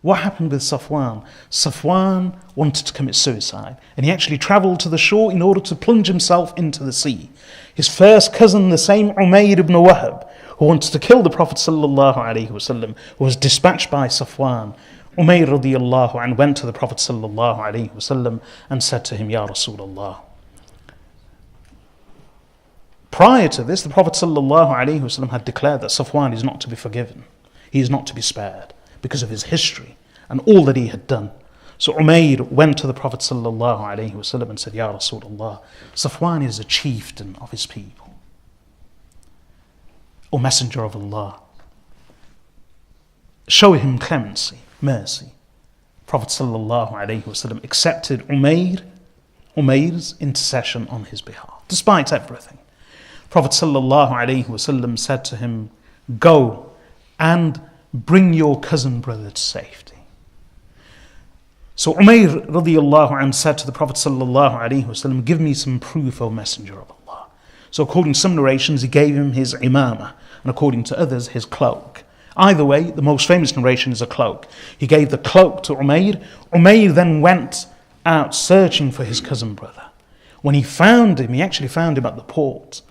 What happened with Safwan? Safwan wanted to commit suicide, and he actually travelled to the shore in order to plunge himself into the sea. His first cousin, the same Umayr ibn Wahb, who wanted to kill the Prophet ﷺ, was dispatched by Safwan. Umayr radiyallahu anhu went to the Prophet ﷺ and said to him, Ya Rasulullah. Prior to this, the Prophet ﷺ had declared that Safwan is not to be forgiven. He is not to be spared because of his history and all that he had done. So Umayr went to the Prophet ﷺ and said, Ya Rasulullah, Safwan is a chieftain of his people. O Messenger of Allah, show him clemency, mercy. Prophet ﷺ accepted Umayr's intercession on his behalf, despite everything. Prophet ﷺ said to him, go and bring your cousin brother to safety. So Umayr radiyallahu anhu said to the Prophet ﷺ, give me some proof, O Messenger of Allah. So according to some narrations, he gave him his imamah, and according to others, his cloak. Either way, the most famous narration is a cloak. He gave the cloak to Umayr. Umayr then went out searching for his cousin brother. When he found him, he actually found him at the port.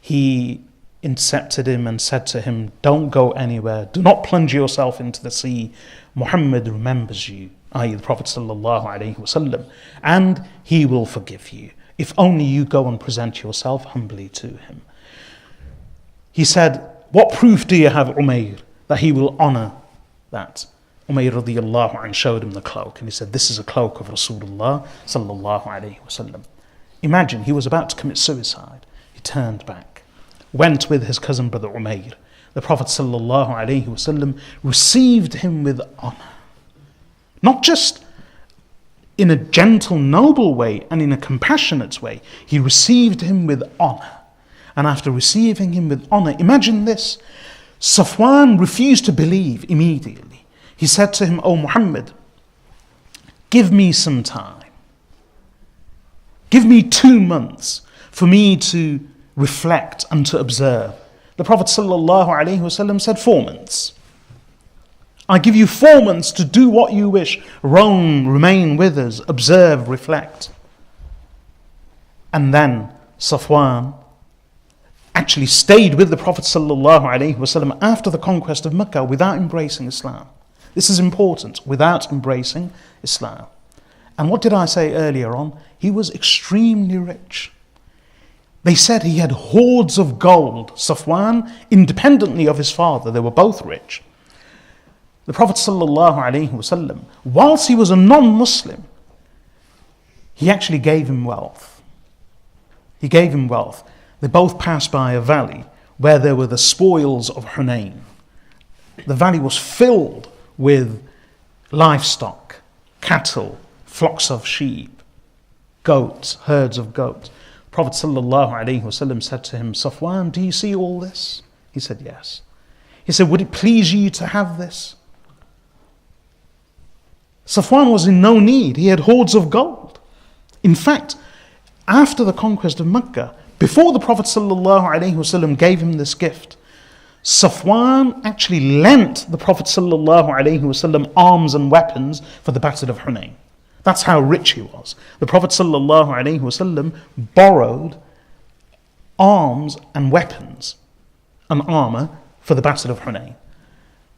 He intercepted him and said to him, don't go anywhere, do not plunge yourself into the sea. Muhammad remembers you, i.e. the Prophet ﷺ, and he will forgive you, if only you go and present yourself humbly to him. He said, what proof do you have, Umayr, that he will honour that? Umayr radiyallahu anhu showed him the cloak, and he said, this is a cloak of Rasulullah sallallahu alayhi wasallam. Imagine, he was about to commit suicide. He turned back, went with his cousin brother Umayr. The Prophet ﷺ received him with honor. Not just in a gentle, noble way and in a compassionate way. He received him with honor. And after receiving him with honor, imagine this. Safwan refused to believe immediately. He said to him, O Muhammad, give me some time. Give me 2 months for me to reflect and to observe. The Prophet ﷺ said 4 months. I give you 4 months to do what you wish. Roam, remain with us, observe, reflect. And then Safwan actually stayed with the Prophet ﷺ after the conquest of Makkah without embracing Islam. This is important, without embracing Islam. And what did I say earlier on? He was extremely rich. They said he had hoards of gold. Safwan, independently of his father, they were both rich. The Prophet ﷺ, whilst he was a non-Muslim, he actually gave him wealth. He gave him wealth. They both passed by a valley where there were the spoils of Hunayn. The valley was filled with livestock, cattle, flocks of sheep, goats, herds of goats. Prophet ﷺ said to him, Safwan, do you see all this? He said, yes. He said, would it please you to have this? Safwan was in no need. He had hoards of gold. In fact, after the conquest of Makkah, before the Prophet ﷺ gave him this gift, Safwan actually lent the Prophet ﷺ arms and weapons for the Battle of Hunayn. That's how rich he was. The Prophet ﷺ borrowed arms and weapons and armor for the Battle of Hunayn,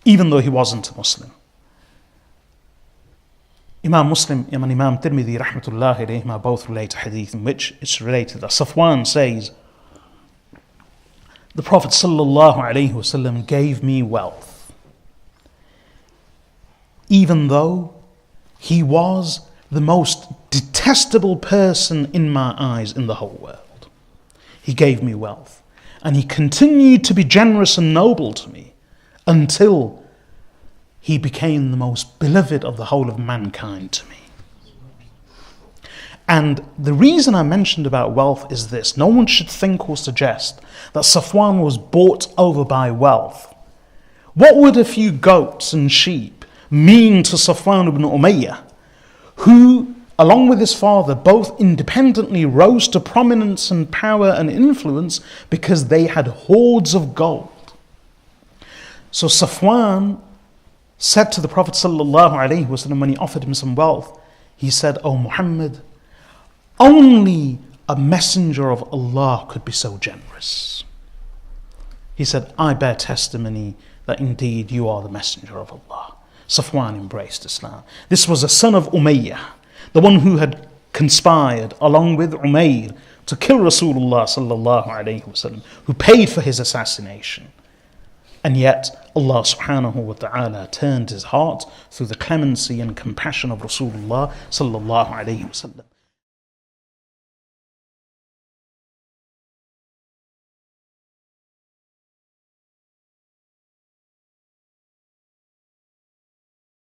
even though he wasn't a Muslim. Imam Muslim and Imam Tirmidhi rahmatullahi alayhima both relate a hadith in which it's related that Safwan says, the Prophet ﷺ gave me wealth, even though he was the most detestable person in my eyes in the whole world. He gave me wealth, and he continued to be generous and noble to me until he became the most beloved of the whole of mankind to me. And the reason I mentioned about wealth is this. No one should think or suggest that Safwan was bought over by wealth. What would a few goats and sheep mean to Safwan ibn Umayyah, who, along with his father, both independently rose to prominence and power and influence because they had hoards of gold? So Safwan said to the Prophet ﷺ when he offered him some wealth, he said, "O Muhammad, only a messenger of Allah could be so generous." He said, "I bear testimony that indeed you are the messenger of Allah." Safwan embraced Islam. This was a son of Umayyah, the one who had conspired along with Umayr to kill Rasulullah sallallahu alayhi wasallam, who paid for his assassination. And yet Allah subhanahu wa ta'ala turned his heart through the clemency and compassion of Rasulullah sallallahu alayhi wasallam.